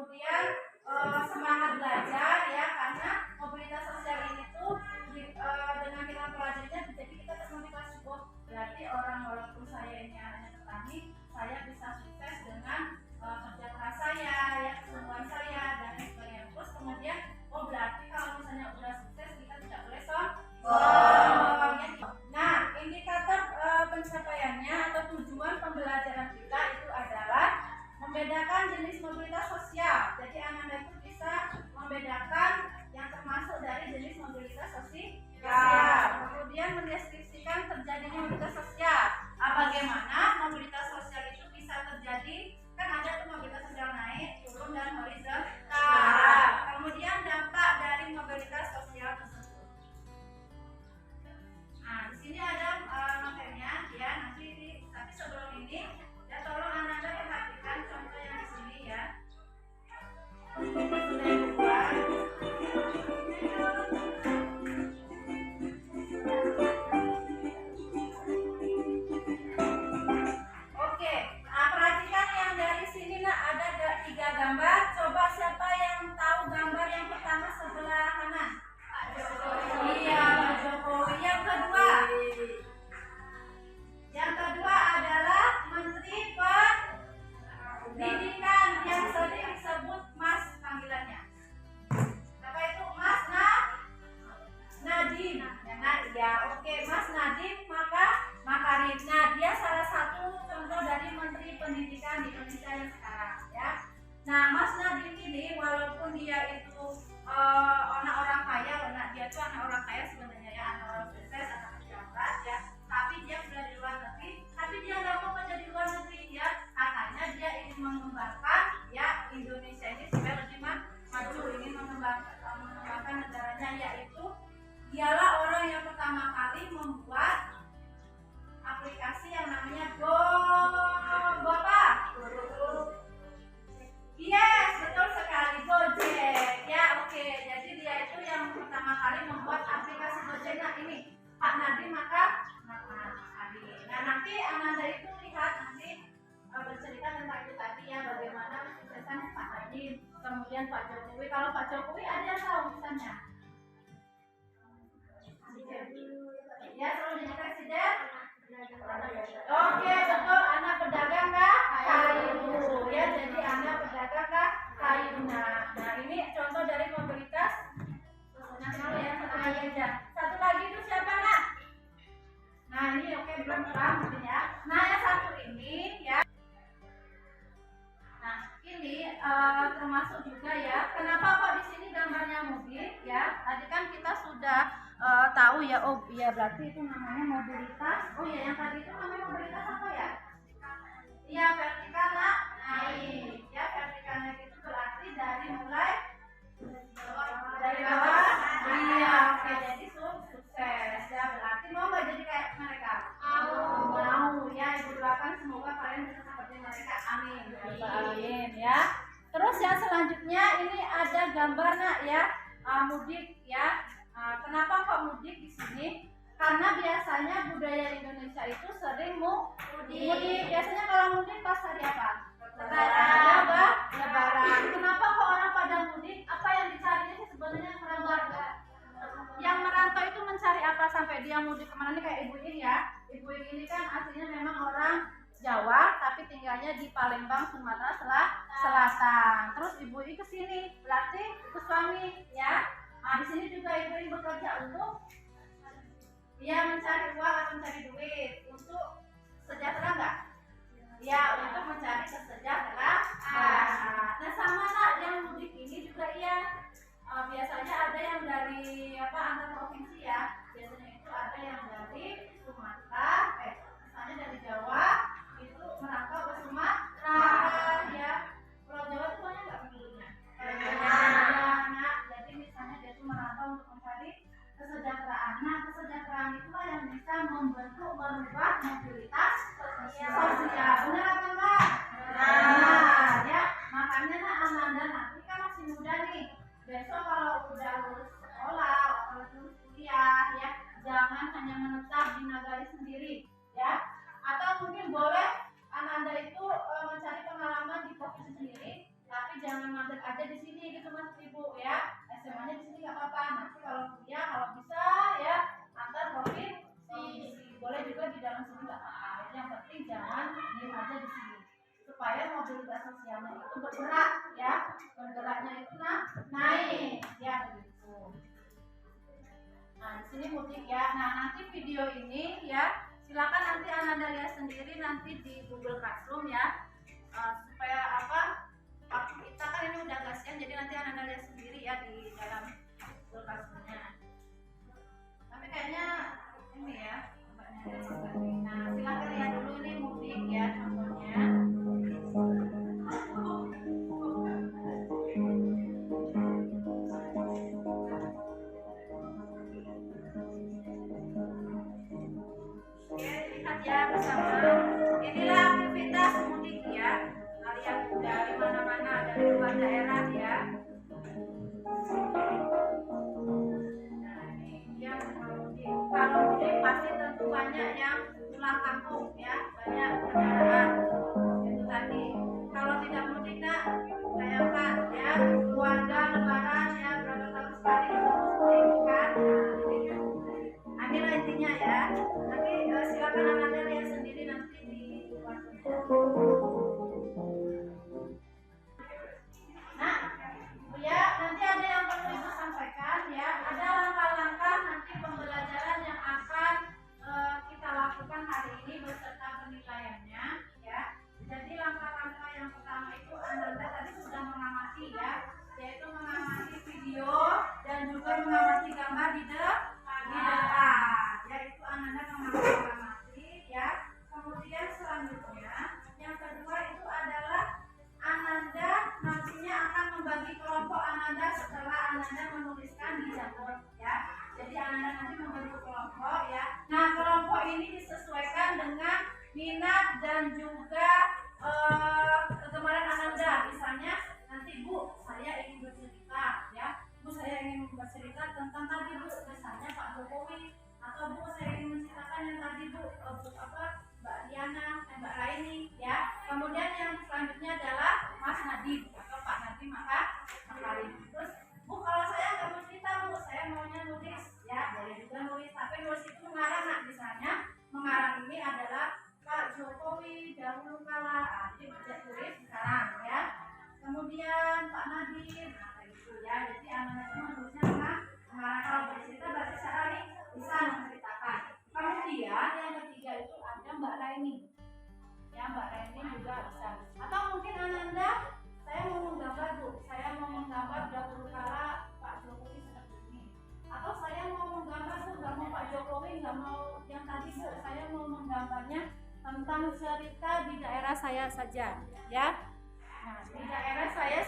kemudian semangat belajar ya, karena mobilitas sosial ini tuh dengan kita pelajarinya jadi kita termotivasi. Berarti walaupun saya ini anaknya petani, saya bisa sukses dengan kerja keras saya, ya, kesungguhan saya dan sebagainya. Terus kemudian berarti kalau misalnya udah sukses kita tidak boleh sombong. Nah, indikator pencapaiannya atau tujuan pembelajaran kita itu adalah membedakan jenis mobilitas sosial. Jadi anak-anak itu bisa membedakan yang termasuk dari jenis mobilitas sosial. Kemudian mendeskripsikan terjadinya mobilitas sosial. Bagaimana mobilitas sosial itu bisa terjadi? Kan ada tuh mobilitas sosial naik, turun dan horizontal. Kemudian dampak dari mobilitas sosial tersebut. Nah, di sini ada materinya ya. Tapi sebelum ini ya tolong anak-anak perhatikan contoh yang di sini ya. Oke, nah perhatikan yang dari sini ada 3 gambar. Coba siapa yang tahu gambar yang pertama sebelah kanan? Iya, Pak Jokowi. Yang kedua adalah Menteri Pendidikan yang sering disebut Mas panggilannya. Apa itu? Mas Nadiem. Ya, oke, Mas Nadiem Makarim. Nah, dia salah satu contoh dari Menteri Pendidikan di Indonesia yang sekarang ya. Nah, Mas Nadiem ini walaupun dia itu orang kaya, dia itu anak orang kaya sebenarnya ya, anak orang sukses, anak pejabat ya. Tapi dia sudah di luar negeri, tapi dia nggak mau kerja di luar negeri ya. Katanya dia ingin mengembangkan ya Indonesia ini supaya lebih maju, ingin mengembangkan negaranya, yaitu dialah orang yang pertama kali membuat aplikasi yang namanya Gojek. Yes, betul sekali, Gojek. Ya, oke. Jadi dia itu yang pertama kali membuat aplikasi Gojek. Nah, ini Pak Nadiem Makarim. Nah, nanti Ananda itu lihat nanti bercerita tentang itu tadi ya, bagaimana kesuksesan Pak Nadiem, kemudian Pak Jokowi. Kalau Pak Jokowi ada yang tahu misalnya? Ya, selalu jadi presiden. Oke, betul, anak pedagang kayu ya, jadi anak pedagang kayu. Nah, ini contoh dari mobilitas. Satu lagi itu siapa, Nak? Nah, ini oke, belum terang mungkin ya. Nah, yang satu ini ya. Nah, ini termasuk juga ya. Kenapa kok di sini gambarnya mobil ya? Tadi kan kita sudah tahu ya. Oh iya, berarti itu namanya mobilitas. Oh iya, yang tadi itu namanya mobilitas apa ya? Iya, vertikal naik. Ya, vertikal naik itu berarti dari mulai dari bawah. Iya, oke, jadi sukses ya. Berarti mau nggak jadi kayak mereka? Mau ya, Ibu doakan semoga kalian bisa seperti mereka. Amin. Amin ya. Terus yang selanjutnya ini ada gambar ya, mudik ya. Kenapa kok mudik di sini? Karena biasanya budaya Indonesia itu sering mudik. Biasanya kalau mudik pas hari apa? Lebaran. Kenapa kok orang pada mudik? Apa yang dicarinya sih sebenarnya merantau? Yang merantau itu mencari apa sampai dia mudik kemana nih? Kayak ibu ini ya. Ibu ini kan aslinya memang orang Jawa, tapi tinggalnya di Palembang, Sumatera Selatan. Terus ibu ini ke sini, berarti ke suami ya. Nah, di sini juga ibu ini bekerja untuk ya mencari uang atau mencari duit untuk sejahtera enggak? Ya, untuk mencari kesejahteraan. Nah, sama nak yang mudik ini juga ya. Biasanya ada yang dari antar provinsi ya. Biasanya itu ada yang dari Sumatera, misalnya dari Jawa itu merantau ke Sumatera ya. Pulau Jawa itu banyak nggak penduduknya? Banyak. Jadi misalnya dia itu merantau untuk mencari kesejahteraan. Nah, kesejahteraan itulah yang bisa merubah mobilitas sosial. Benar apa enggak? Nah, ya makanya Ananda nanti kan masih muda nih. Besok kalau udah lulus sekolah atau lulus kuliah ya, jangan hanya menetap di nagari sendiri ya. Atau mungkin boleh Ananda itu mencari pengalaman di provinsi sendiri, tapi jangan jangan mandek aja di sini gitu Mas Ibu ya. SMA-nya di sini nggak apa-apa. Nanti kalau kuliah kalau bisa ya antar provinsi. Boleh juga di dalam sini nggak apa-apa. Yang penting jangan diem aja di sini. Supaya mobilitas sosialnya itu bergerak ya. Bergeraknya itu naik ya begitu. Nah, di sini mudik ya. Nah, nanti video ini ya silakan nanti Ananda lihat sendiri nanti di Google Classroom ya. Supaya apa? Waktu kita kan ini udah gasian, jadi nanti Ananda lihat sendiri ya di dalam Google Classroom-nya. Tapi kayaknya ini ya, nah, silakan lihat dulu ini mudik ya contohnya. Ya bersama inilah aktivitas mudik ya, kalian dari mana-mana dari luar daerah ya. Nah, ini dia mudik. Kalau mudik pasti tentu banyak yang pulang kampung ya, banyak kendaraan itu tadi. Kalau tidak mudik nak, bayangkan ya keluarga lebaran ya berapa tahun sekali mudik kan. Nah, inilah intinya ya. Nanti silakan Ananda lihat sendiri nanti di Nah, ya nanti ada yang perlu Ibu sampaikan ya. Ada langkah-langkah nanti pembelajaran yang akan kita lakukan hari ini beserta penilaiannya ya. Jadi langkah-langkah yang pertama itu Ananda tadi sudah mengamati ya, yaitu mengamati video dan juga mengamati gambar di depan. Yaitu Ananda mengamati ya. Kemudian selanjutnya yang kedua itu adalah Ananda nantinya akan membagi kelompok Ananda setelah Ananda menuliskan di Jamboard ya. Jadi Ananda nanti membentuk kelompok ya. Nah, kelompok ini disesuaikan dengan minat dan juga kegemaran Ananda. Misalnya nanti Bu, saya ingin bercerita ya. Bu, saya ingin bercerita tentang tadi Bu, misalnya Pak Jokowi, atau Bu, saya ingin menceritakan yang tadi Bu, Mbak Diana, Mbak Raini ya. Kemudian yang selanjutnya adalah Mas Nadiem atau Pak Nadiem Makarim. Terus Bu, kalau saya nggak mau cerita Bu, saya maunya nulis ya, boleh juga nulis. Tapi nulis itu mengarang nak, misalnya mengarang ini adalah Pak Jokowi dahulu kala, jadi baca tulis sekarang ya. Kemudian Pak Nadiem, nah itu ya. Jadi anak itu menulisnya mengarang. Kalau bercerita berarti secara nih bisa menceritakan. Kemudian yang ketiga itu ada Mbak Raini. Ya, Mbak Raini juga bisa. Atau mungkin Ananda, saya mau menggambar Bu, saya mau menggambar dahulu kala Pak Jokowi seperti ini. Atau saya mau menggambar Bu, nggak mau Pak Jokowi, nggak mau yang tadi Bu, saya mau menggambarnya tentang cerita di daerah saya saja, ya. Nah, di daerah saya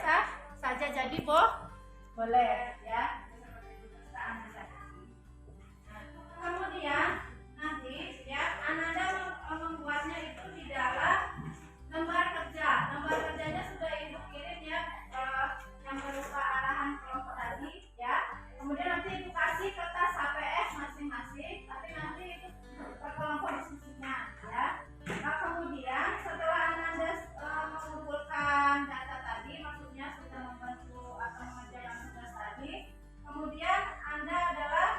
saja jadi boleh, ya. Kemudian nanti ya Ananda membuatnya itu di dalam lembar kerja. Lembar kerjanya sudah Ibu kirim ya, yang berupa arahan kelompok tadi ya. Kemudian nanti Ibu kasih kertas HPS masing-masing, tapi nanti itu per kelompok diskusinya ya. Nah, kemudian setelah Ananda mengumpulkan data tadi, maksudnya sudah membantu atau mengerjakan tugas tadi, kemudian Anda adalah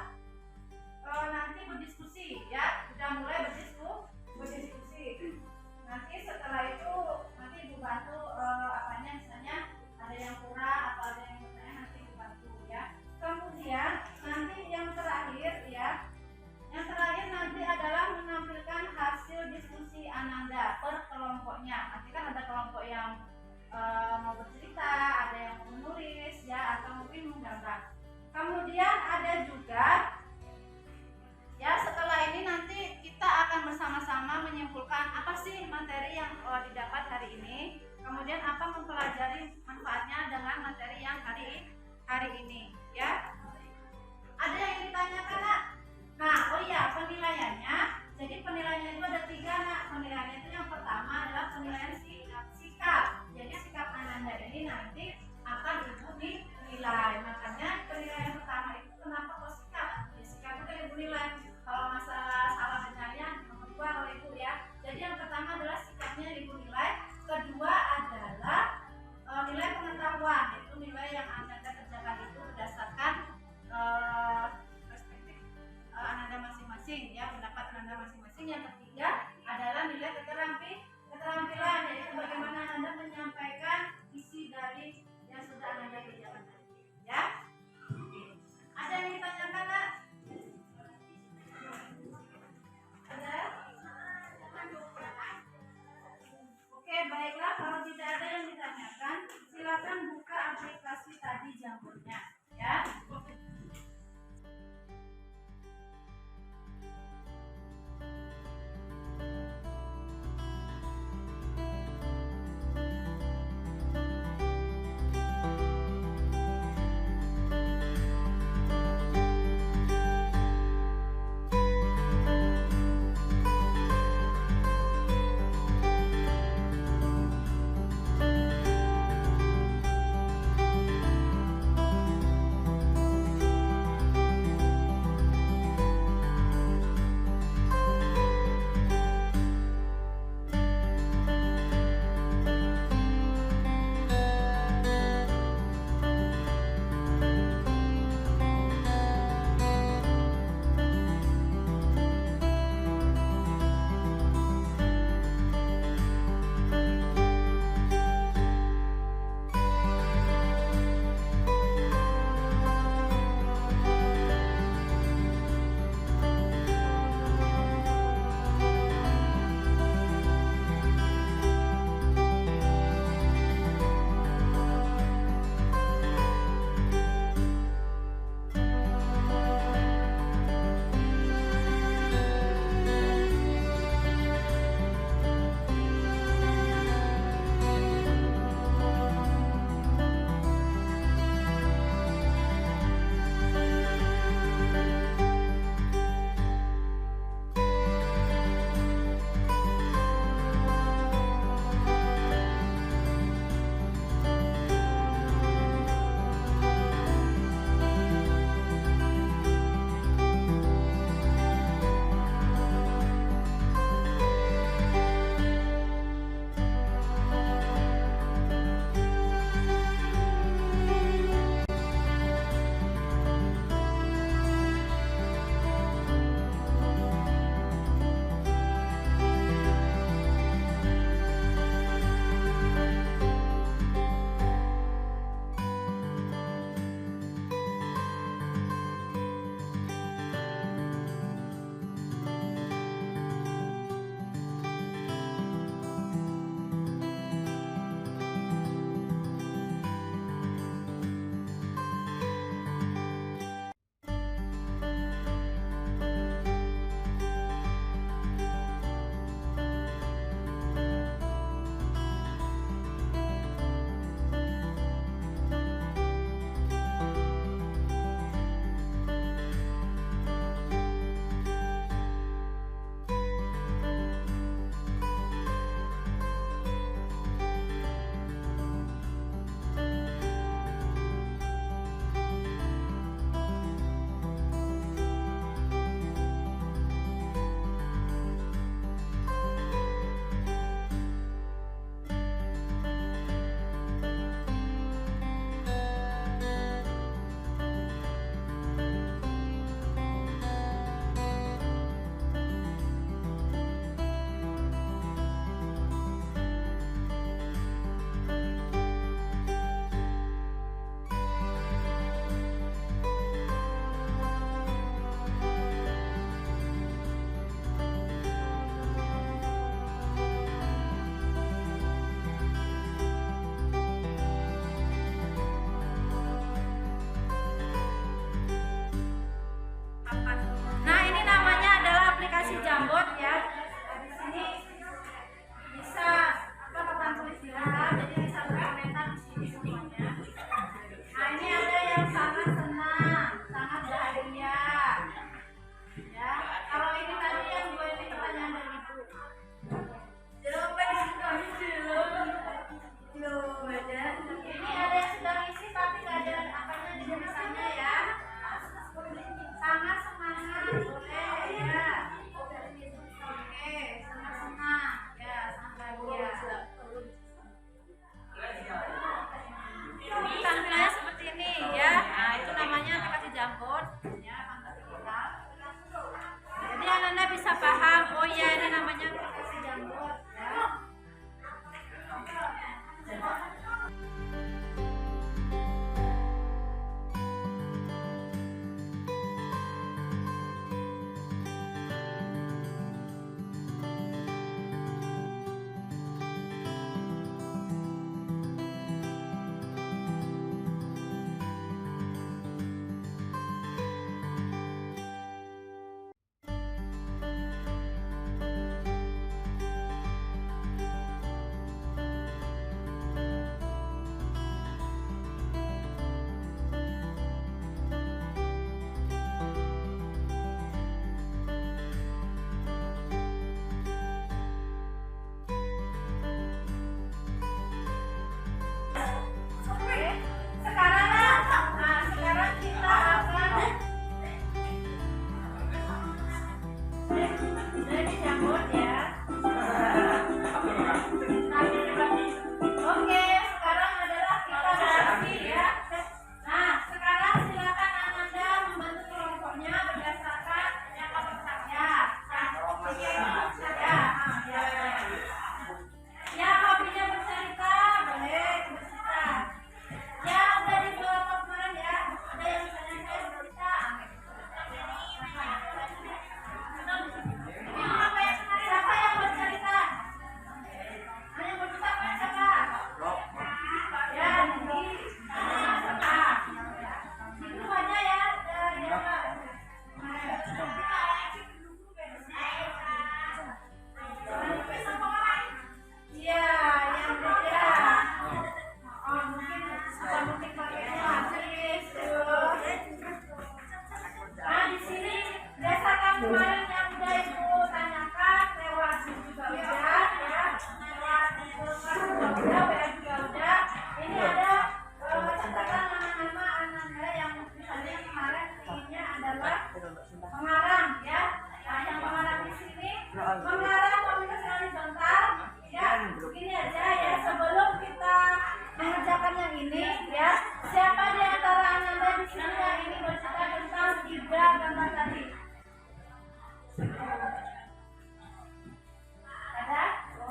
nanti berdiskusi ya, sudah mulai berdiskusi. Nanti setelah itu nanti Ibu bantu misalnya ada yang kurang atau ada yang bertanya, nanti Ibu bantu ya. Kemudian nanti yang terakhir ya, yang terakhir nanti adalah menampilkan hasil diskusi Ananda per kelompoknya. Nanti kan ada kelompok yang mau bercerita, ada yang mau menulis ya, atau mungkin menggambar. Kemudian ada juga ya, setelah ini nanti kita akan bersama-sama menyimpulkan apa sih materi yang didapat hari ini, kemudian apa mempelajari manfaatnya dengan materi yang hari ini ya. Ada yang ditanyakan nak? Nah, oh iya, penilaiannya. Jadi penilaiannya itu ada 3 nak. Penilaiannya itu yang pertama adalah penilaian sikap. Jadi sikap Ananda ini nanti akan Ibu dinilai. Makanya penilaian pertama itu kenapa kok sikap? Ya, sikap itu kan Ibu nilai. Kalau masalah salah benarnya nomor 2 oleh Ibu ya. Jadi yang pertama adalah sikapnya Ibu nilai. Kedua adalah nilai pengetahuan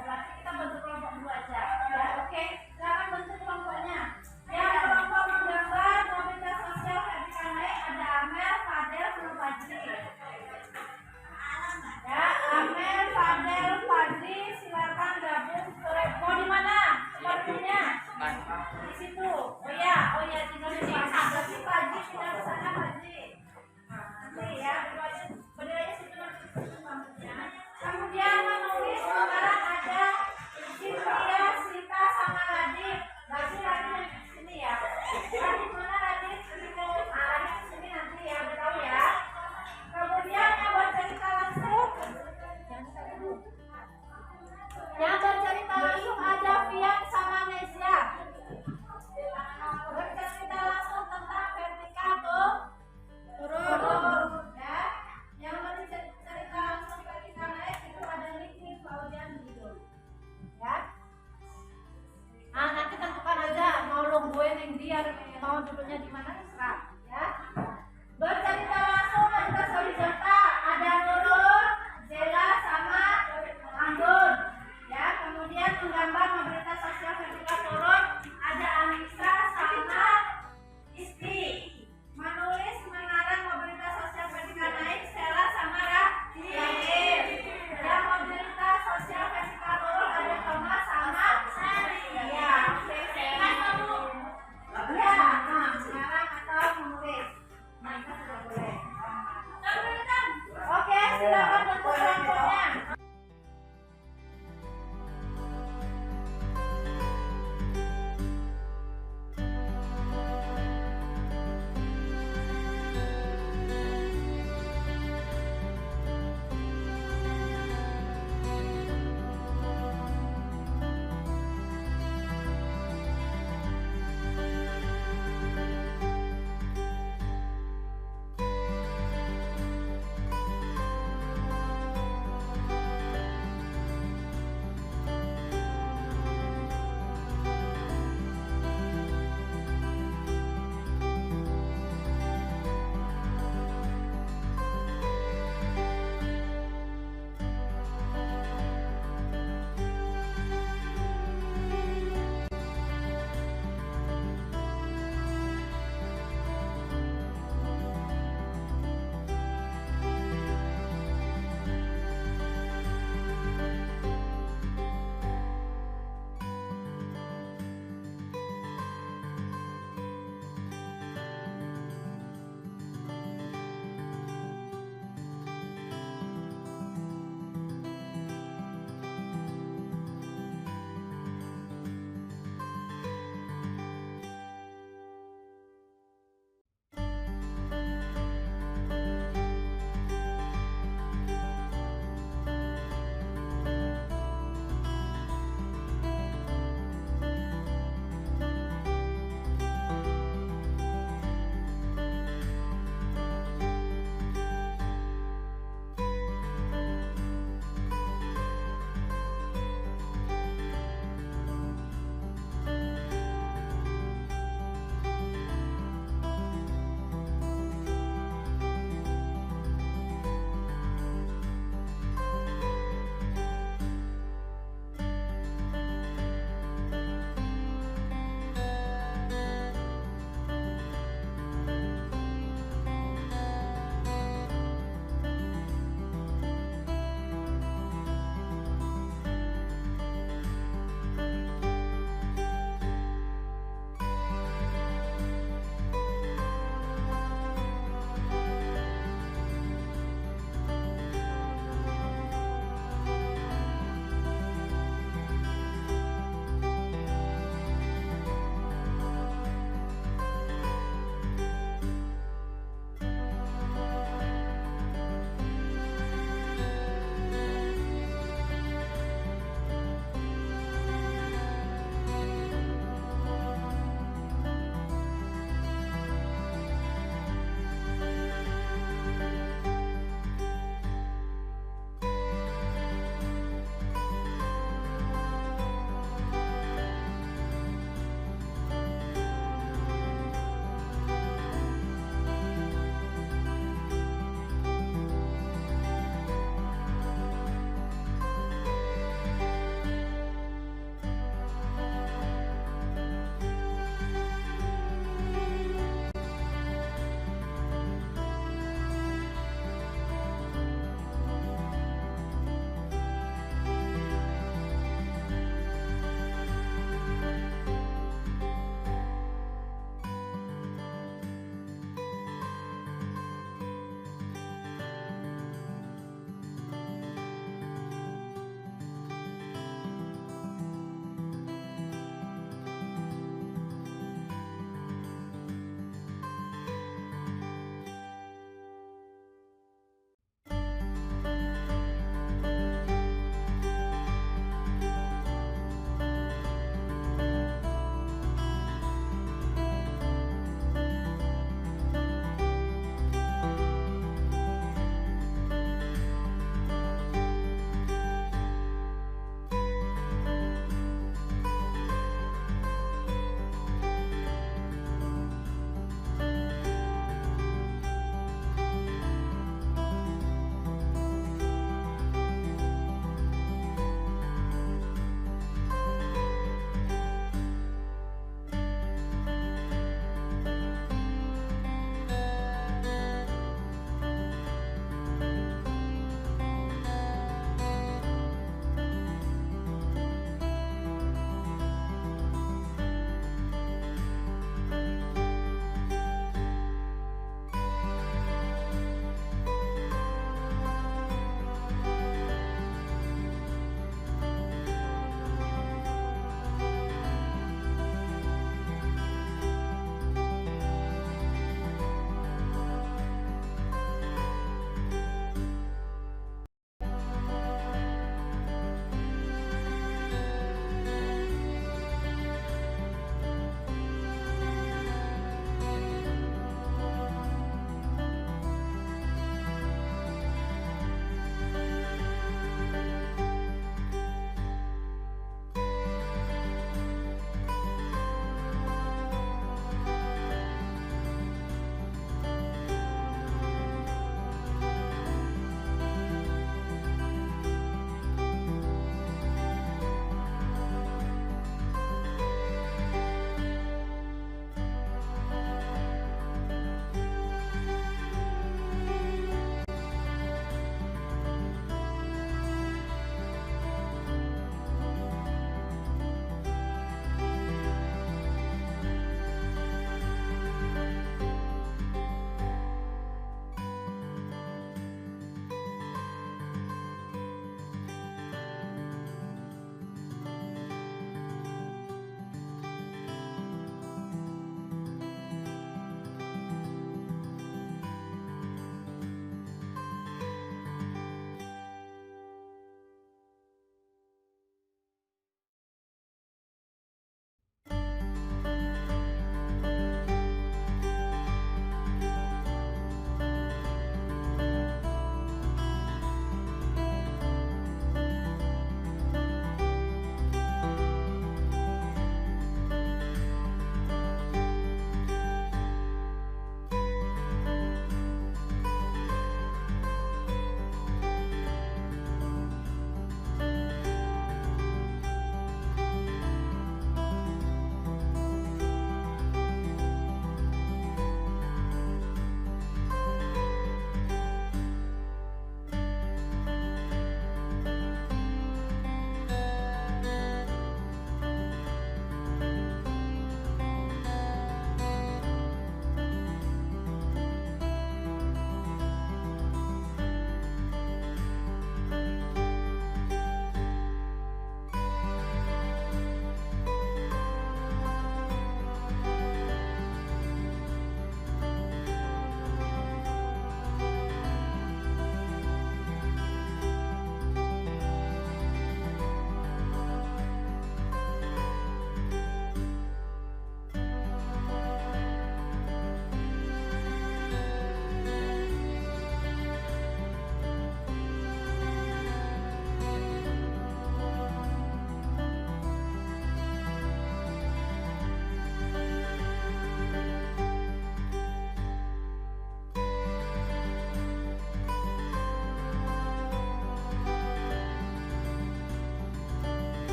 berarti kita bentuk kelompok dulu aja. Ya, oke. Silakan bentuk kelompoknya. Yang kelompok menggambar mobilitas sosial vertikal naik ada Amel, Fadel, sama Fajri. Ya, Amel, Fadel, Fajri, silakan gabung. Mau di mana? Waktunya? Di situ. Oh ya, tinggal di sini. Berarti Fajri tinggal ke sana, Fajri. Nanti ya, berdua situ nanti. Kemudian menulis sekarang ada Cynthia, Sita, sama Radit. Radit di sini ya. Radit mana Radit? Radit di sini nanti ya, udah tahu ya. Kemudian yang bercerita langsung, ada Fian sama Nesia. Bercerita langsung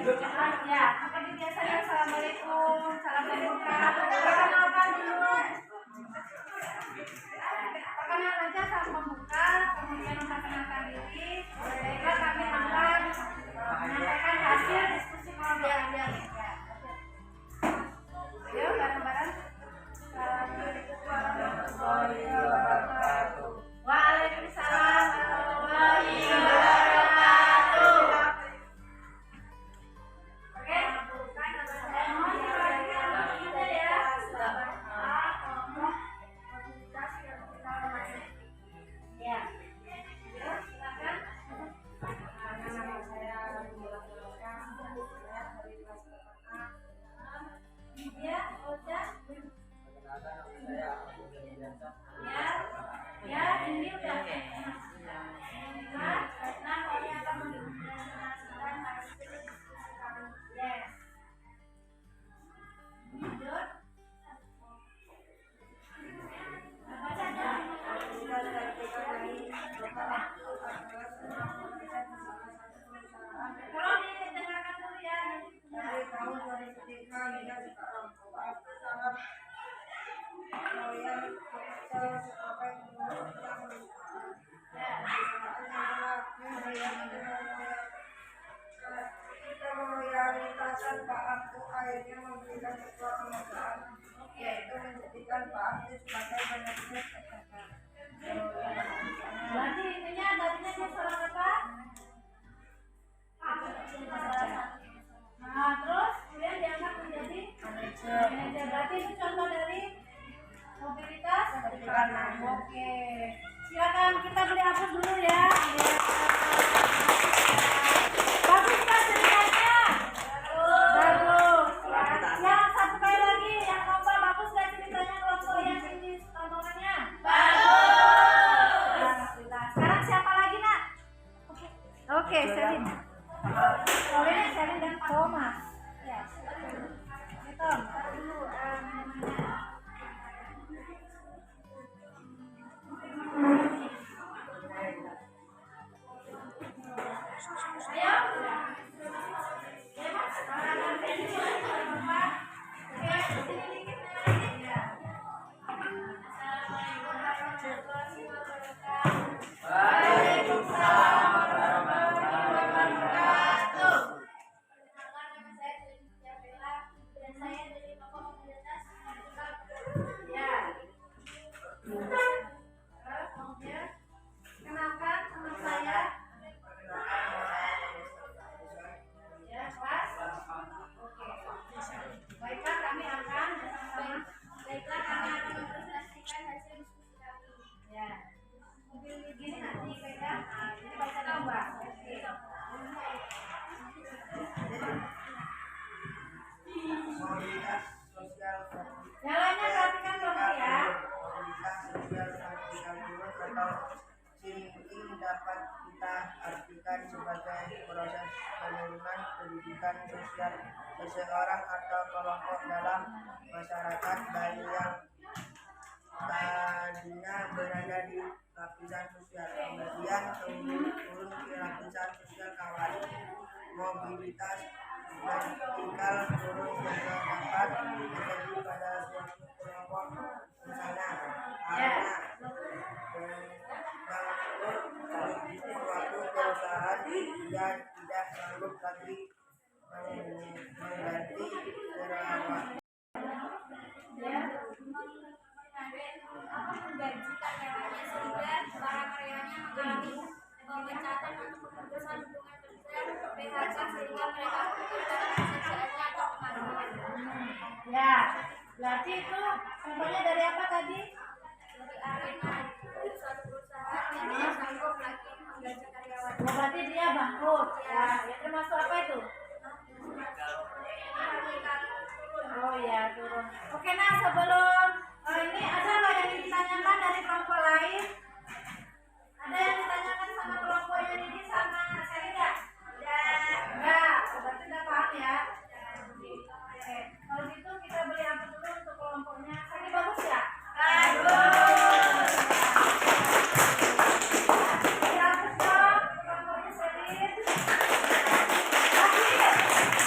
Ya, seperti biasanya assalamualaikum, salam berbuka. Perkenalkan dulu. Perkenalan aja salam pembuka, kemudian memperkenalkan diri. Baiklah, kami akan menyampaikan hasil diskusi malam hari ini. Yuk, bareng-bareng. Assalamualaikum warahmatullahi wabarakatuh. Waalaikumsalam warahmatullahi wabarakatuh. Oke, mohon diperhatikan kita ya. Ya, silakan. Nama saya Widya Ocha. Ya, ini udah. Nah, kami akan mendemonstrasikan hasil yes. Lanjut. Apa saja? Tolong didengarkan dulu ya. Dari tahun 2003 hingga sekarang, kita merealisasikan Pak Abdu akhirnya memberikan sebuah penghargaan, yaitu menjadikan Pak Abdu sebagai manajer SMK. Berarti intinya tadinya dia seorang apa? Nah, terus kemudian diangkat menjadi manajer. Berarti itu contoh dari mobilitas. Oke, silakan kita beli hapus dulu ya. Bagus kan ceritanya? Bagus. Yang satu kali lagi, yang lomba bagus kan ceritanya kelompok yang ini tontonannya? Bagus. Alhamdulillah. Sekarang siapa lagi nak? Oke, Selin. Selin dan Thomas. Ya. Tom, dulu namanya. Jalannya perhatikan dong ya. Ini dapat kita artikan sebagai proses penurunan pendidikan sosial seseorang atau kelompok dalam masyarakat dari yang tadinya berada di lapisan sosial kemudian turun ke lapisan sosial kawali. Mobilitas vertikal turun juga dapat terjadi pada suatu kelompok, misalnya anak bangkrut suatu perusahaan dan tidak sanggup lagi mengganti perawat. Menggaji karyawannya sehingga para karyawannya mengalami pemecatan untuk pemutusan hubungan kerja PHK sehingga mereka membutuhkan pekerjaannya atau kemana. Ya, berarti itu contohnya dari apa tadi? Dari arena suatu perusahaan yang tidak sanggup lagi menggaji karyawan. Berarti dia bangkrut. Ya, ya termasuk apa itu? Oh ya, turun. Oke, nah sebelum ini ada loh yang ditanyakan dari kelompok lain. Ada yang ditanyakan sama kelompok yang ini sama saya enggak? Enggak. Berarti udah paham ya. Oke, kalau gitu kita beli apa dulu untuk kelompoknya? Ini bagus ya? Bagus. Beli apa dong? Kelompoknya sedikit. Lagi.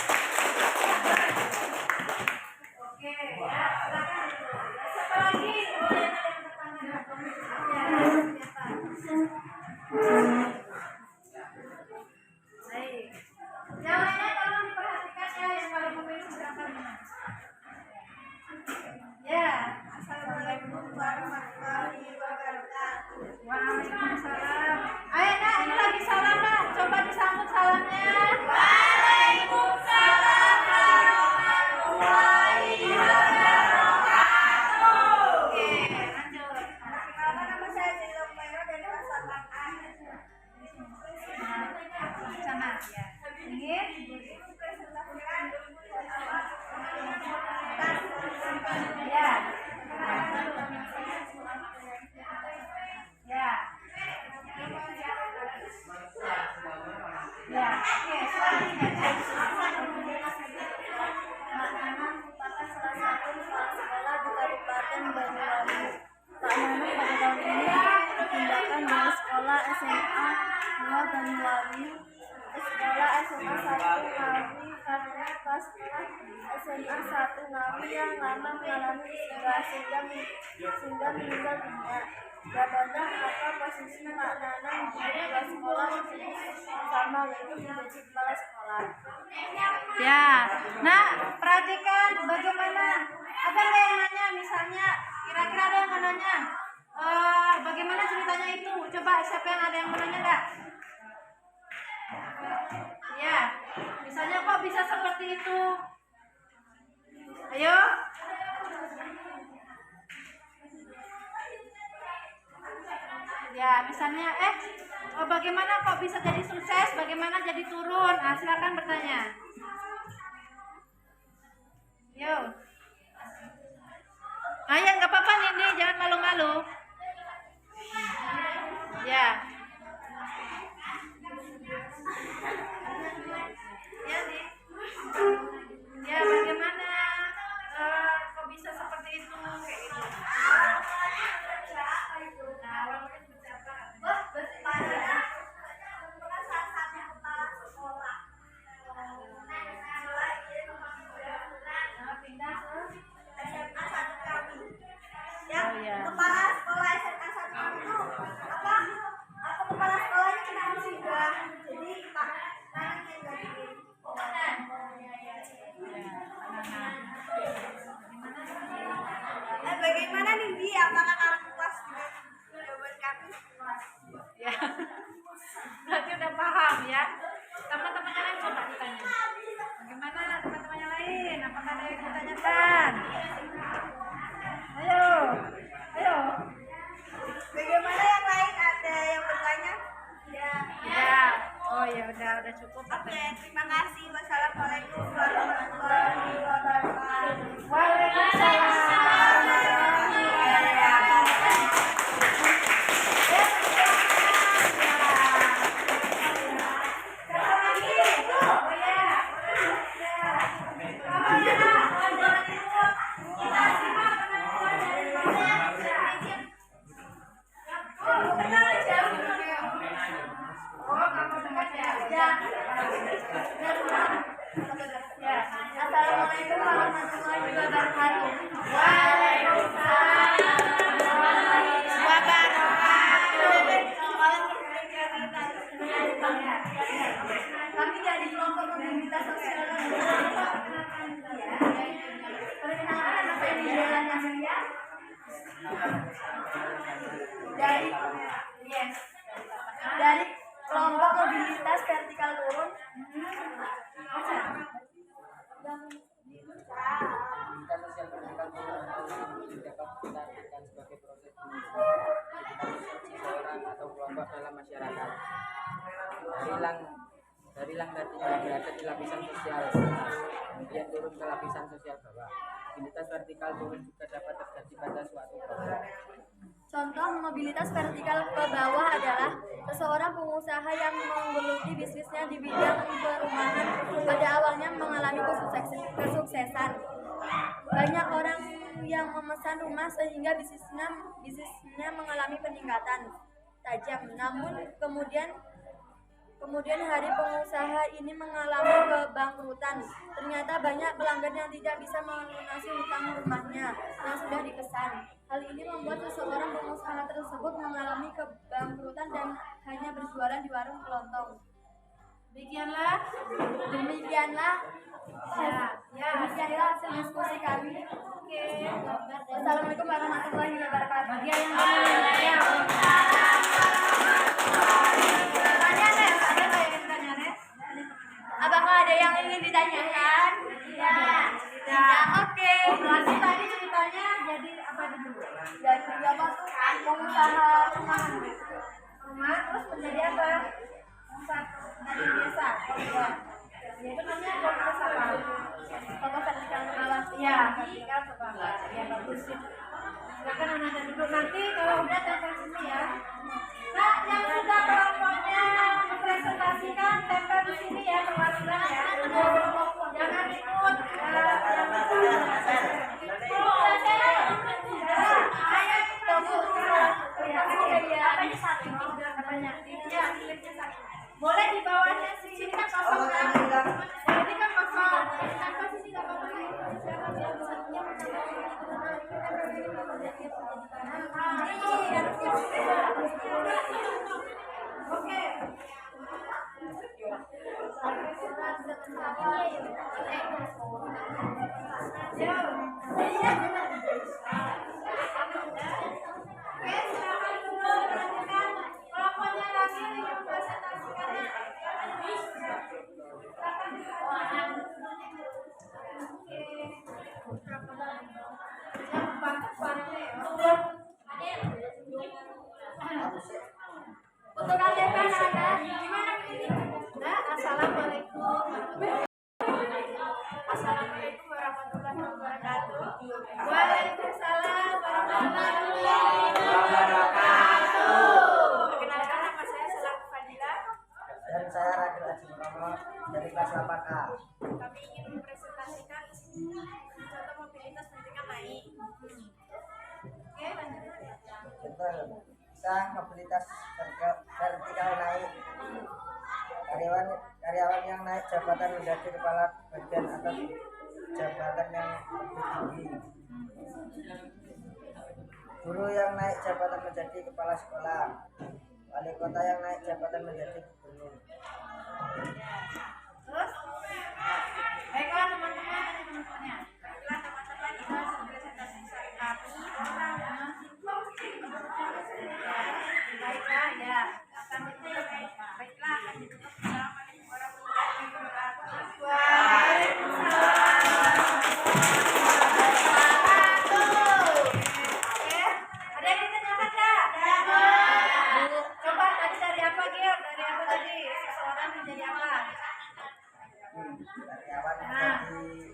1 Ngawi karena pas kelas SMA 1 Ngawi yang lama mengalami musibah sehingga meninggal dunia. Jabatan apa posisi Pak Nanang di kepala sekolah sama yaitu menjadi kepala sekolah. Ya, nah perhatikan bagaimana. Ada nggak yang nanya? Misalnya, kira-kira ada yang mau nanya? Bagaimana ceritanya itu? Coba siapa yang ada yang mau nanya nggak? Ya, misalnya kok bisa seperti itu? Ayo. Ya, misalnya, bagaimana kok bisa jadi sukses? Bagaimana jadi turun? Nah, silakan bertanya. Yo. Ayo, nggak apa-apa Nindi, jangan malu-malu. Ya. Ya, nih. Ya, bagaimana kok bisa seperti itu? Kayak gitu. Kepala sekolah SMA 1 itu apa kepala sekolahnya kena musibah, jadi Pak Nanang yang gantiin. Bagaimana nih Bi? Apakah kamu puas dengan jawaban kami? Ya. Berarti udah paham ya. Teman-teman yang lain coba ditanya. Bagaimana teman-teman yang lain? Apakah ada yang ditanyakan? Ayo. Ayo. Bagaimana yang lain? Ada yang bertanya? Ya. Ya. Oh ya udah cukup. Oke, terima kasih. Wassalamualaikum warahmatullahi wabarakatuh. Waalaikumsalam. Assalamualaikum warahmatullahi wabarakatuh. Waalaikumsalam warahmatullahi wabarakatuh. Kami dari kelompok mobilitas sosial perkenalkan apa yang dijalankan ya? Dari kelompok mobilitas vertikal turun. Mobilitas sosial vertikal turun dapat kita artikan sebagai proses seseorang atau kelompok dalam masyarakat dari langkah yang berada di lapisan sosial atas, kemudian turun ke lapisan sosial bawah. Mobilitas vertikal turun juga dapat terjadi pada suatu kelompok. Contoh mobilitas vertikal ke bawah adalah seseorang pengusaha yang menggeluti bisnisnya di bidang perumahan pada awalnya mengalami kesuksesan. Banyak orang yang memesan rumah sehingga bisnisnya mengalami peningkatan tajam. Namun kemudian hari pengusaha ini mengalami kebangkrutan. Ternyata banyak pelanggan yang tidak bisa melunasi hutang rumahnya yang sudah dipesan. Hal ini membuat seseorang pengusaha tersebut mengalami kebangkrutan dan hanya berjualan di warung kelontong. Demikianlah hasil diskusi kami. Oke. Assalamualaikum warahmatullahi wabarakatuh. Bagi yang lain, Apakah ada yang ingin ditanyakan? Ya. Oke. Berarti tadi ceritanya jadi apa dulu? Jadi apa tuh? Pengusaha Rumah terus menjadi apa? Dari desa. Ya. Itu namanya komunitas apa? Toko vertikal ke bawah. Iya, vertikal ke bawah. Ya bagus sih. Silakan anak dan duduk nanti kalau udah tempel sini ya. Nah, yang sudah kelompoknya mempresentasikan tempel di sini ya perwakilan ya. Jangan ikut boleh di bawahnya sini kan kosong kan? Oke, silakan dulu dilanjutkan kelompoknya lagi dipresentasikannya. Untuk KTP ada gimana ini? Nah, assalamualaikum. Assalamualaikum warahmatullahi wabarakatuh. Waalaikumsalam warahmatullahi wabarakatuh. Perkenalkan, nama saya Selaku Fadila. Dan saya Radil Aji Muhammad dari kelas 8A. Kami ingin mempresentasikan contoh mobilitas pendidikan naik. Oke, lanjut. Betul. Bisa mobilitas vertikal naik. Karyawan yang naik jabatan menjadi kepala bagian atau jabatan yang lebih tinggi. Guru yang naik jabatan menjadi kepala sekolah. Wali kota yang naik jabatan menjadi gubernur. Terus, baiklah teman-teman dan teman-temannya. Baiklah teman-teman, kita sudah presentasi kami orang baiklah ya. Akan ditutup. Baiklah, akan ditutup. Assalamualaikum warahmatullahi wabarakatuh. Oke, ada yang ditanyakan nggak? Coba tadi dari apa, Gil? Dari apa tadi? Seseorang menjadi apa? Karyawan menjadi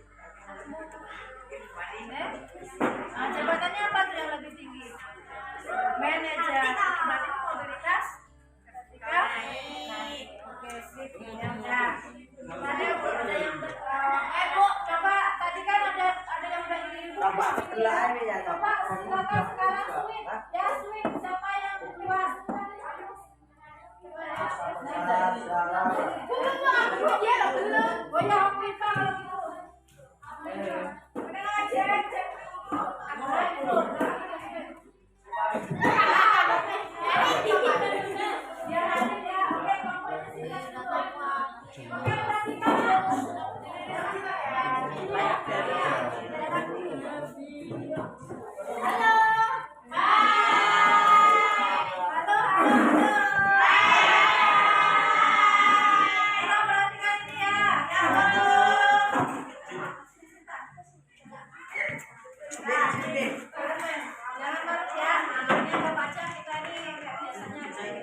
Jabatannya apa tuh yang lebih tinggi? Manajer. Berarti mobilitas vertikal naik. Oke, sip. Ya udah. Tadi ada yang Bu, coba tadi kan ada yang udah ibu. Coba, setelah ini ya, Coba silakan sekarang Swin. Ya Swin, siapa yang duluan? Belum. Oh ya, aku minta kalau gitu. Udah cek. Jangan marah ya. Ini apa baca kita nih kayak biasanya.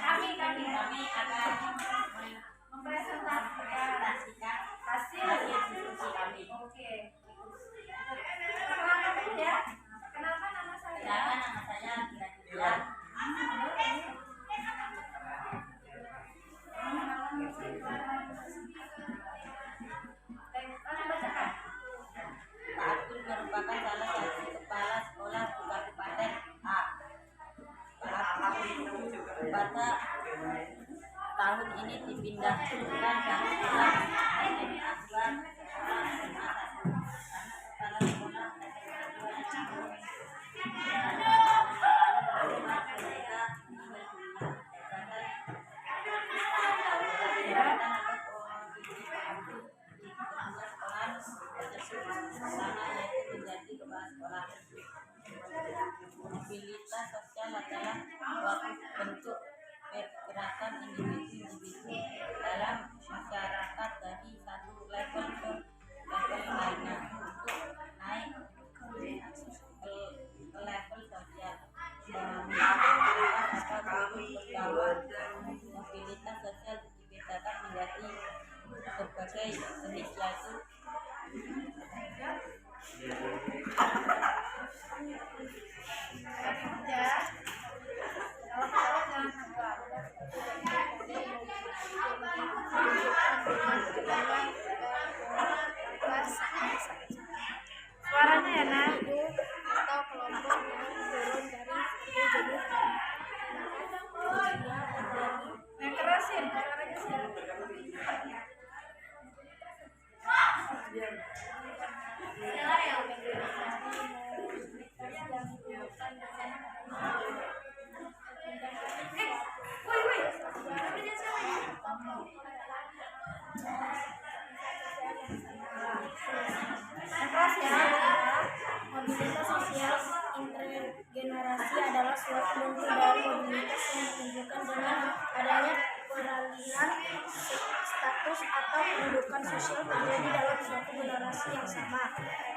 Kami akan mempresentasikan hasil diskusi kami. Oke. Perkenalkan dulu ya. Kenalkan nama saya. Kira-kira. Bacakan. Pak Abdul merupakan salah satu kepala sekolah di Kabupaten A. Pak Abdul pada tahun ini dipindahkan dari sekolah SMA 2 SMA 1 kepala sekolah mobilitas sosial adalah suatu bentuk pergerakan individu-individu dalam masyarakat dari satu level ke level lainnya untuk naik ke level sosial. Atau bergaul, mobilitas sosial dibedakan menjadi berbagai jenis yaitu Suaranya ya, Nak. intergenerasi adalah suatu bentuk dari mobilitas yang ditunjukkan dengan adanya peralihan status atau kedudukan sosial terjadi dalam suatu generasi yang sama.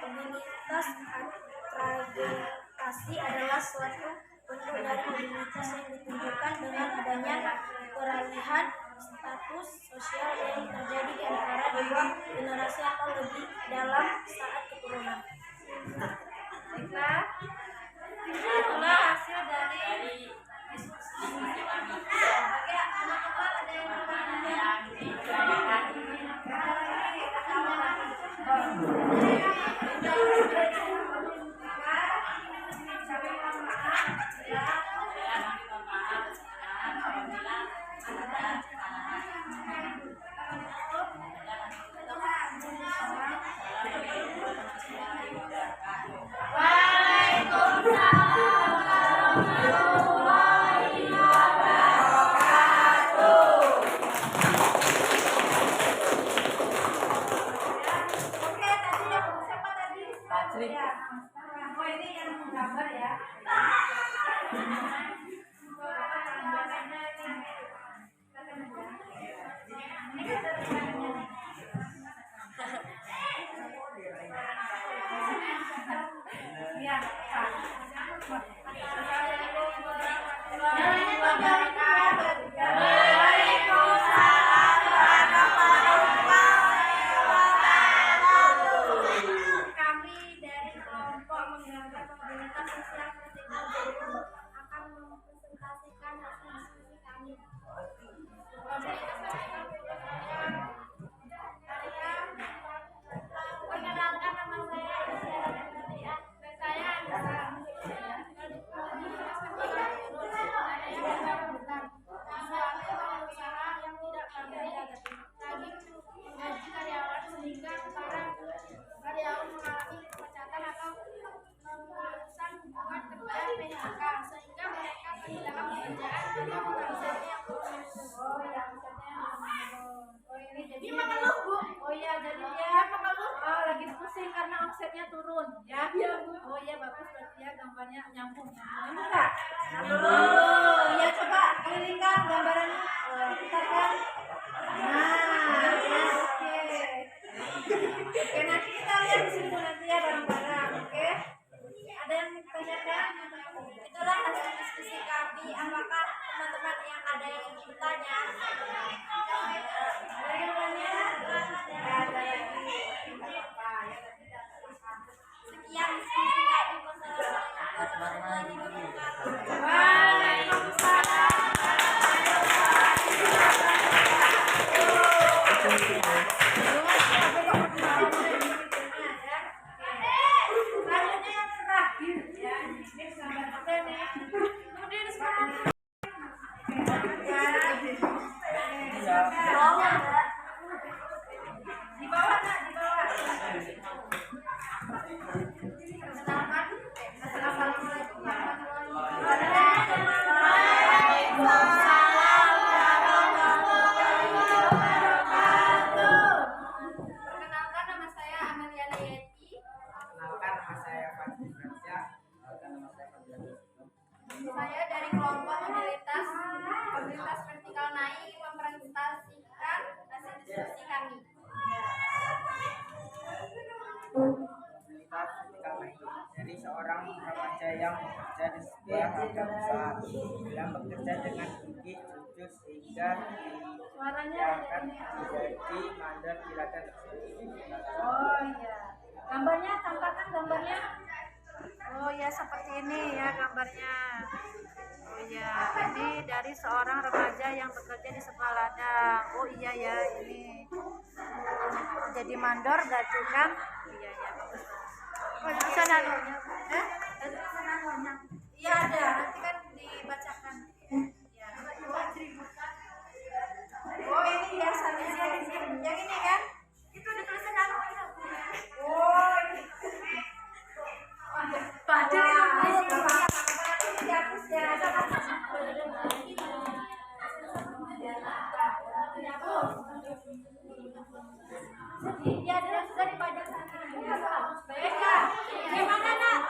Mobilitas atragitasi adalah suatu bentuk dari mobilitas yang ditunjukkan dengan adanya peralihan status sosial yang terjadi di antara dua generasi atau lebih dalam saat keturunan. Baiklah, itulah hasil dari diskusi kami. Oke, teman-teman ada yang mau bertanya? Oke, tadi yang siapa tadi? Patrick. Ya. Oh, ini yang gambar ya. Kami dari kelompok menggambar mobilitas sosial vertikal akan mempresentasikan hasil diskusi kami. Perkenalkan, nama saya menggaji karyawan sehingga para karyawan mengalami pemecatan atau pemutusan hubungan kerja PHK sehingga mereka kehilangan pekerjaan atau penghasilan yang oh ya oh ini jadi mengeluh Bu. Oh iya jadi dia mengeluh lagi pusing karena omsetnya turun ya. Oh iya bagus berarti ya gambarnya nyambung enggak oh iya coba kelilingkan gambarannya kita kan nah oke nanti kita lihat di situ nanti ya bareng-bareng oke ada yang tanyakan itulah hasil diskusi kami apakah teman-teman yang ada yang ingin bertanya ada yang bertanya ada lagi apa ya sekian diskusi kami wassalamualaikum warahmatullahi wabarakatuh. Waalaikumsalam. Di bawah nak, di bawah. Assalamualaikum warahmatullahi wabarakatuh. Perkenalkan nama saya Amelia Lieti. Kenalkan nama saya Patrick Raja. Kenalkan nama saya Fadila. Saya dari kelompok mobilitas vertikal naik mempresentasikan hasil diskusi kami. Mobilitas vertikal naik dari seorang remaja yang bekerja di sebuah ladang usaha yang bekerja dengan gigih jujur sehingga diakan menjadi mandor di ladang tersebut. Oh iya. Gambarnya tampakkan gambarnya. Oh ya seperti ini ya gambarnya. Oh iya, ini dari seorang remaja yang bekerja di sebuah ladang. Oh iya ya, ini jadi mandor berarti kan? Iya ya bagus. Oh di sana iya ada, nanti kan dibacakan. Ya. Oh ini ya salesnya di sini. Yang ini kan? Itu ditulisan apa? Oh ini. Padahal dihapus ya. Ya, sudah dipajang. Baik ya. Gimana nak?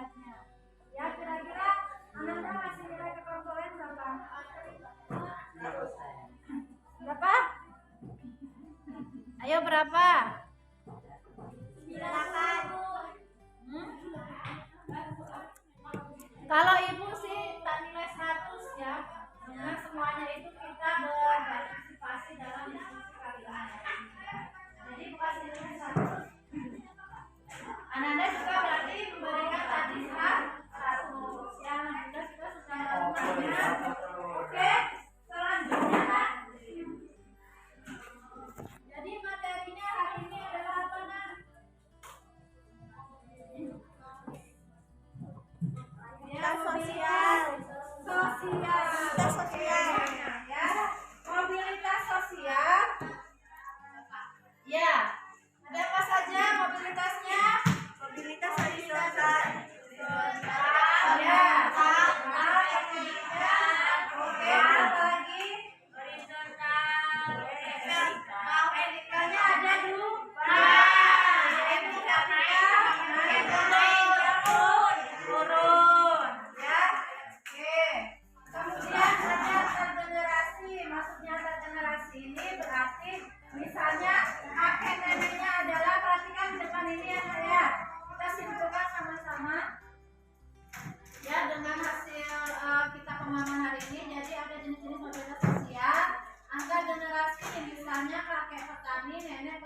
melihatnya. Ya, kira-kira Ananda masih nilai kekontrolan berapa? Berapa? Ayo berapa? 8. Kalau ibu sih tak nilai 100 ya. Karena semuanya itu kita berpartisipasi dalam diskusi kali ini. Jadi bukan nilai 100. Ananda juga berarti memberikan tadi 100 ya. Ananda juga sudah melakukannya. Oke, selanjutnya. Jadi materinya hari ini adalah apa, Nak? Mobilitas sosial. Ya, mobilitas sosial. Ya, ada apa saja mobilitasnya? Mobilitas horizontal. Ya, yang ketiga. Oke, apa lagi? Horizontal. Vertikalnya ada dua. Yaitu vertikal turun. Ya, oke. Kemudian ada tergenerasi. Maksudnya tergenerasi ini berarti misalnya kakek neneknya adalah, perhatikan di depan ini ya, saya. Kita simpulkan sama-sama ya dengan hasil kita pemahaman hari ini. Jadi ada jenis-jenis mobilitas sosial antar generasi, misalnya kakek petani, nenek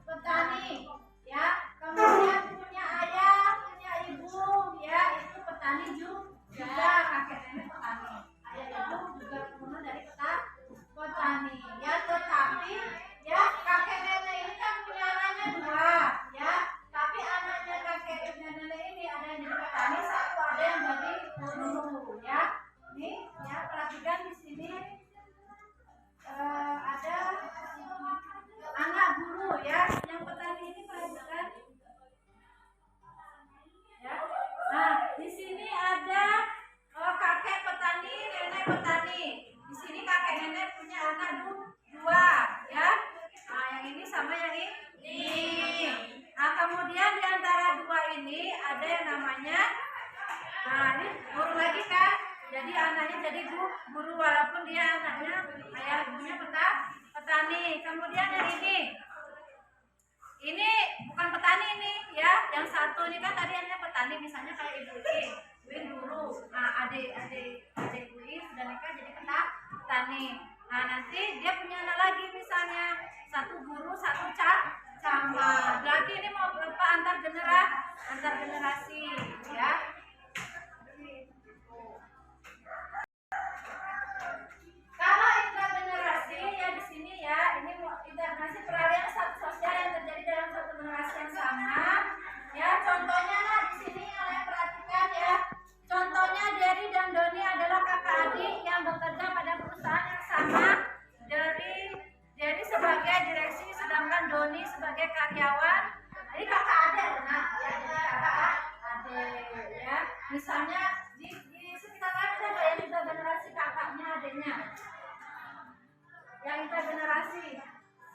petani ya. Kemudian punya ayah, punya ibu ya, itu petani juga, kakek nenek petani, ayah ibu juga keturunan dari petani ya. Tetapi ya kakek nenek ini kan punya anaknya dua ya, tapi anaknya kakek nenek ini ada yang jadi petani satu, ada yang jadi guru ya. Nih ya, perhatikan di sini ada anak guru ya, yang petani ini perhatikan ya. Nah di sini ada kakek petani, nenek petani. Di sini kakek nenek punya anak dua ya. Nah yang ini sama yang ini. Nah kemudian di antara dua ini ada yang namanya, nah ini guru lagi kan. Jadi anaknya jadi guru walaupun dia anaknya ayah ibunya petani. Kemudian yang ini bukan petani ini ya. Yang satu ini kan tadi anaknya petani, misalnya kayak ibu ini guru. Nah adik ibu ini sudah nikah jadi petani. Nah nanti dia punya anak lagi, misalnya satu guru satu camat. Lagi ini mau berapa antar generasi ya. Kalau intergenerasi ya di sini ya, ini intergenerasi peralihan status sosial yang terjadi dalam satu generasi yang sama. Ya, contohnya nah di sini kalian perhatikan ya. Contohnya Dery dan Doni adalah kakak adik yang bekerja pada perusahaan yang sama. Dery sebagai direksi, sedangkan Doni sebagai karyawan. Jadi kakak adik, nah ya, jadi kakak adik ya. Misalnya di sekitar kalian ada yang intergenerasi kakaknya adiknya. Yang intergenerasi,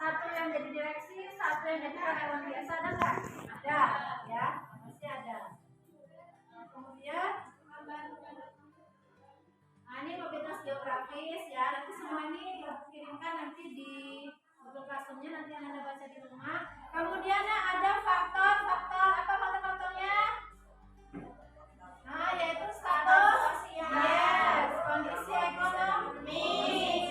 satu yang jadi direksi, satu yang jadi karyawan biasa, ada nggak? Ada ya, pasti ada. Kemudian nah ini mobilitas geografis ya. Nanti semua ini dikirimkan nanti di Google Classroom-nya, nanti Anda baca di rumah. Kemudian ada faktor apa faktor-faktornya? Nah, yaitu status sosial, yes, kondisi ekonomi,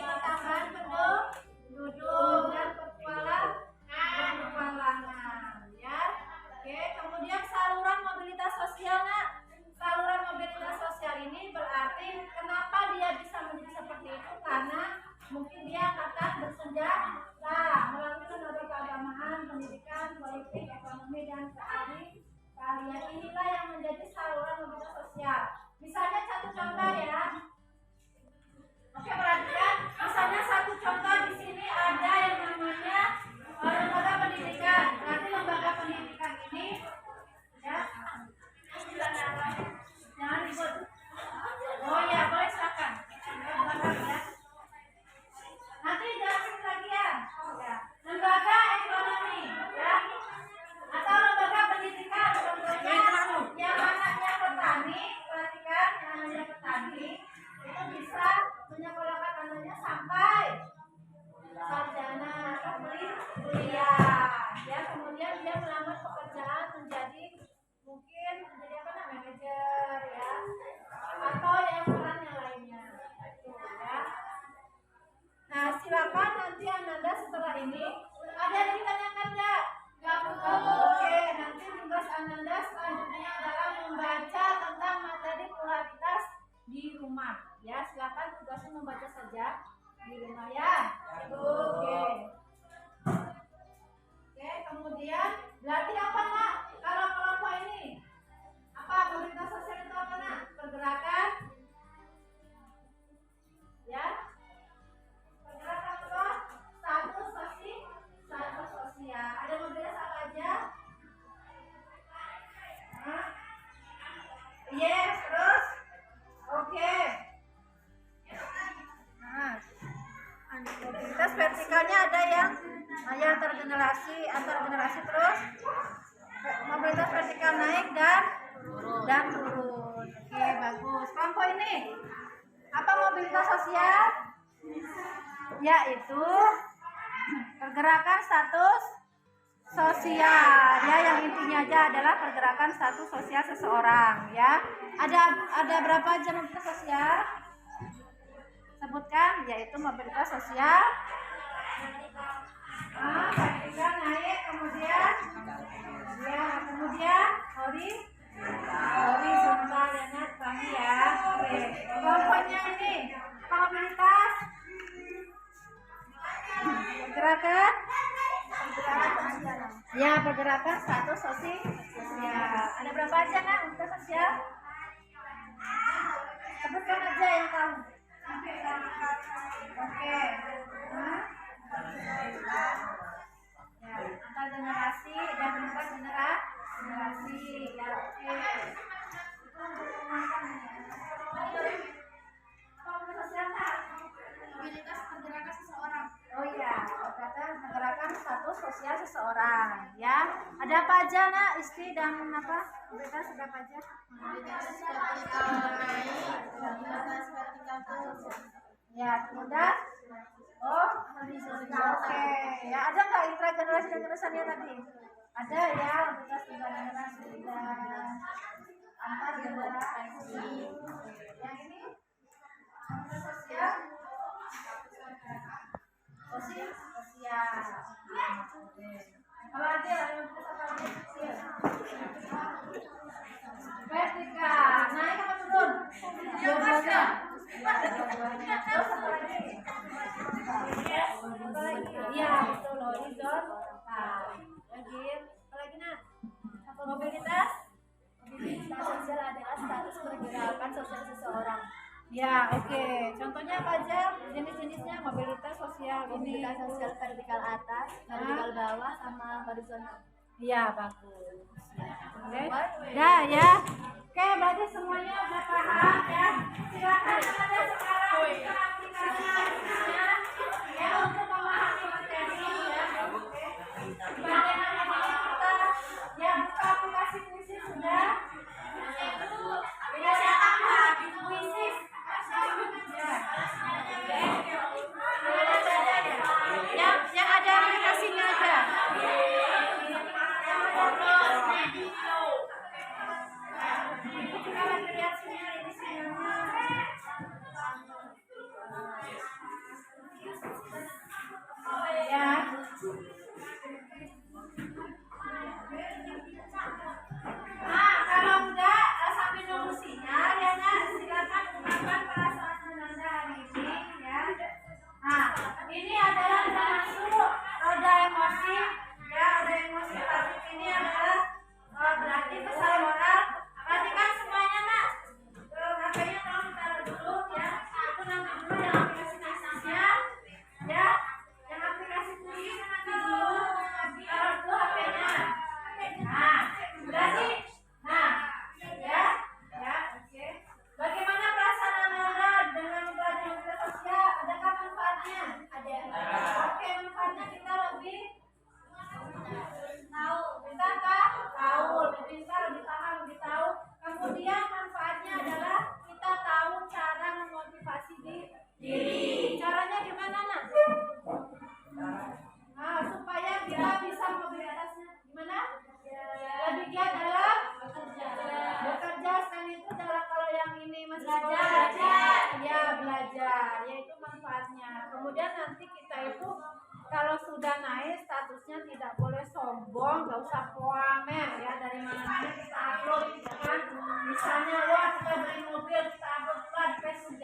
tambahan penduduk dan petualangan, ya. Oke. rumah. Ya, silakan tugasnya membaca saja di rumah ya. Oke. Oke, kemudian berarti apa nak? Kalau kelompok ini apa mobilitas sosial itu apa nak? Pergerakan, ya. Pergerakan apa? Status sosial. Ada mobilitas apa aja? Hah? Yes, terus? Oke. Nah, mobilitas vertikalnya ada yang antar generasi terus mobilitas vertikal naik dan turun. Oke, bagus. Kelompok ini apa mobilitas sosial? Yaitu pergerakan status sosial. Ya, yang intinya aja adalah pergerakan status sosial seseorang. Ya, ada berapa aja mobilitas sosial? Sebutkan, yaitu mobilitas sosial. Vertikal naik, kemudian horizontal ya Nat, pahami ya. Oke, kelompoknya ini mobilitas pergerakan ya, pergerakan status sosial. Ada berapa aja Nat mobilitas sosial? Sebutkan aja yang tahu. Oke. Ya, antar generasi dan lintas generasi. Ya, oke. Mobilitas pergerakan seseorang. Oh iya, pergerakan status sosial seseorang. Ya, ada apa aja nak? Isti dan apa? Mobilitas ada apa aja? Mobilitas vertikal naik, mobilitas vertikal turun. Ya, kemudian horizontal. Oke, ya ada nggak intragenerasi dan generasinya tadi? Ada ya, mobilitas intragenerasi dan antar generasi. Yang ini mobilitas sosial. Sosial. Kalau ada mobilitas apa lagi? Vertikal, naik apa turun? Dua-duanya. Iya, betul, horizontal. Lagi nak. Mobilitas sosial adalah status pergerakan sosial seseorang. Ya, oke. Contohnya apa aja? Jenis-jenisnya mobilitas sosial. Mobilitas sosial vertikal atas, vertikal bawah, sama horizontal. Iya, bagus. Oke. Dah ya. Oke, berarti semuanya udah paham ya. Silakan ada sekarang kita aplikasinya ya untuk memahami materi ya. Oke. Bagaimana kita ya buka aplikasi puisi sudah? Punya siapa Pak? Puisi. Ya. Yang ada aplikasinya aja. Kalau sudah naik statusnya tidak boleh sombong, nggak usah pamer ya, dari mana kita upload gitu kan. Misalnya wah kita beli mobil, kita upload di Facebook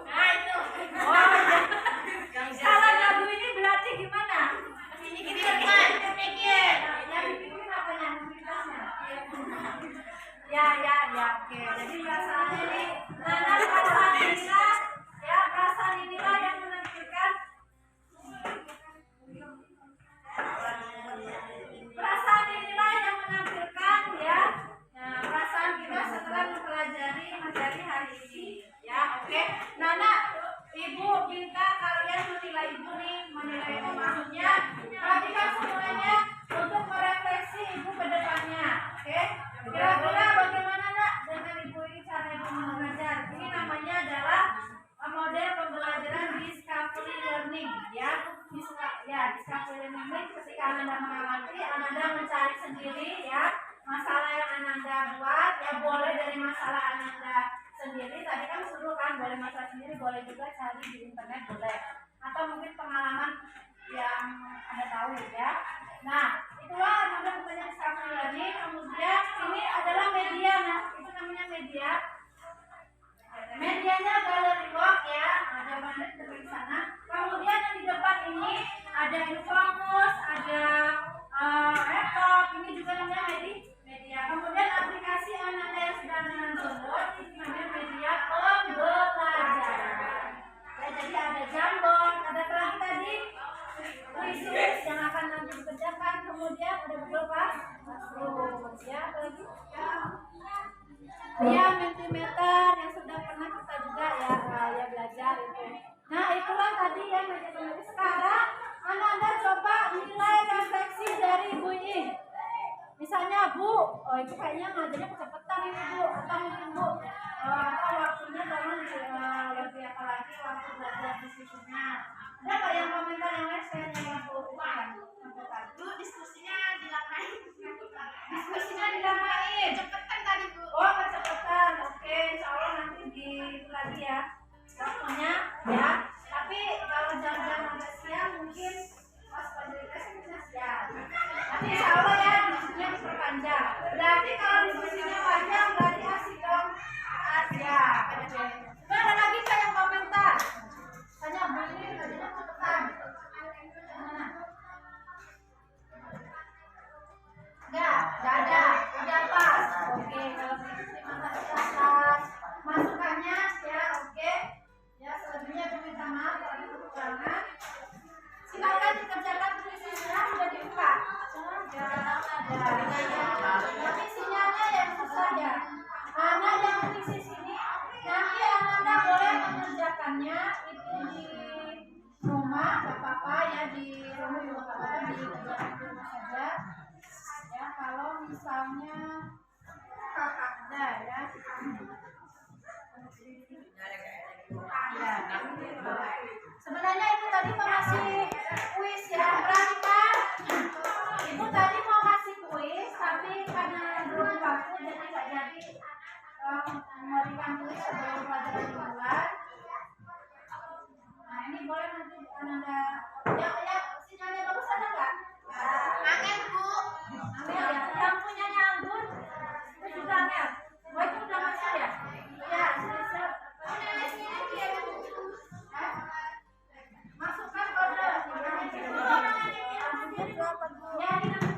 Nah itu. Oh, salahnya Bu ini berarti gimana? Dipikir. Yang dipikirin apanya? Ya, oke. Jadi masalahnya nih, Nana perasaan inilah, ya perasaan inilah yang menentukan. Perasaan inilah yang menampilkan ya. Nah, perasaan kita setelah mempelajari materi hari ini, ya, oke. Nana, Ibu minta kalian menilai Ibu nih, menilai itu maksudnya perhatikan semuanya untuk merefleksi Ibu ke depannya, oke? Kira-kira bagaimana nak dengan Ibu ini cara Ibu mengajar? Ini namanya adalah model pembelajaran discovery learning, ya. Discovery learning ini ketika Anda mengamati, Anda mencari sendiri ya masalah yang Anda buat, ya boleh dari masalah Anda sendiri. Tadi kan suruh kan boleh masalah sendiri, boleh juga cari di internet boleh, atau mungkin pengalaman yang Anda tahu ya. Nah, itulah namanya bukannya discovery learning. Kemudian ini adalah media, nah itu namanya media. Medianya gallery box ya, ada banyak di sana. Kemudian yang di depan ini ada Infomos, ada laptop, ini juga namanya media. Kemudian aplikasi Ananda yang sedang download ini namanya media pembelajaran. Ya, jadi ada Jamboard, ada lagi tadi kuis yang akan nanti dikerjakan. Kemudian ada Google Classroom, ya lagi. Ya, Mentimeter yang sudah pernah kita juga ya belajar itu. Nah, itulah tadi ya media. Sekarang Anda coba nilai refleksi dari Ibu ini. Misalnya Bu, oh itu kayaknya ngajarnya kecepatan ini Bu, atau mungkin Bu, atau waktunya tolong lebih apa lagi waktu belajar diskusinya. Ada nggak yang komentar yang lain saya yang Bu? Bu, diskusinya dilamain. Diskusinya dilamain. Cepetan tadi Bu. Oh kecepatan, oke. Insya Allah nanti di lagi ya waktunya ya. Tapi kalau jam-jam agak siang mungkin pas fasilitas bisa siang. Nanti insya Allah ya diskusinya diperpanjang. Berarti kalau diskusinya panjang berarti asik dong. Ya. Nah, ada lagi nggak yang komentar? Tanya Bu ini ngajarnya cepetan. Mana? Enggak ada. Udah pas. Oke, kalau begitu terima kasih atas masukannya ya, oke. Ya, selebihnya saya minta maaf kalau ada kekurangan. Silakan dikerjakan tulisannya sudah dibuka. Ya, ada. Tapi sinyalnya yang susah ya. Anda yang isi sini, nanti Anda boleh mengerjakannya itu di rumah, nggak apa-apa ya, di rumah juga nggak apa-apa, dikerjakan di rumah saja. Ya, kalau misalnya ada ya. Sebenarnya itu tadi mau ngasih kuis ya, perhatikan. Ibu tadi mau ngasih kuis, tapi karena belum waktu jadi nggak jadi memberikan kuis sebelum pelajaran dimulai. Nah ini boleh nanti Anda ya sinyalnya bagus ada nggak? Angin Bu. Angin ya, yang punyanya Anggun itu juga Angel. Oh itu udah masuk ya? Ya, siap. Masukkan kode. Ya, ini nanti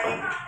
baik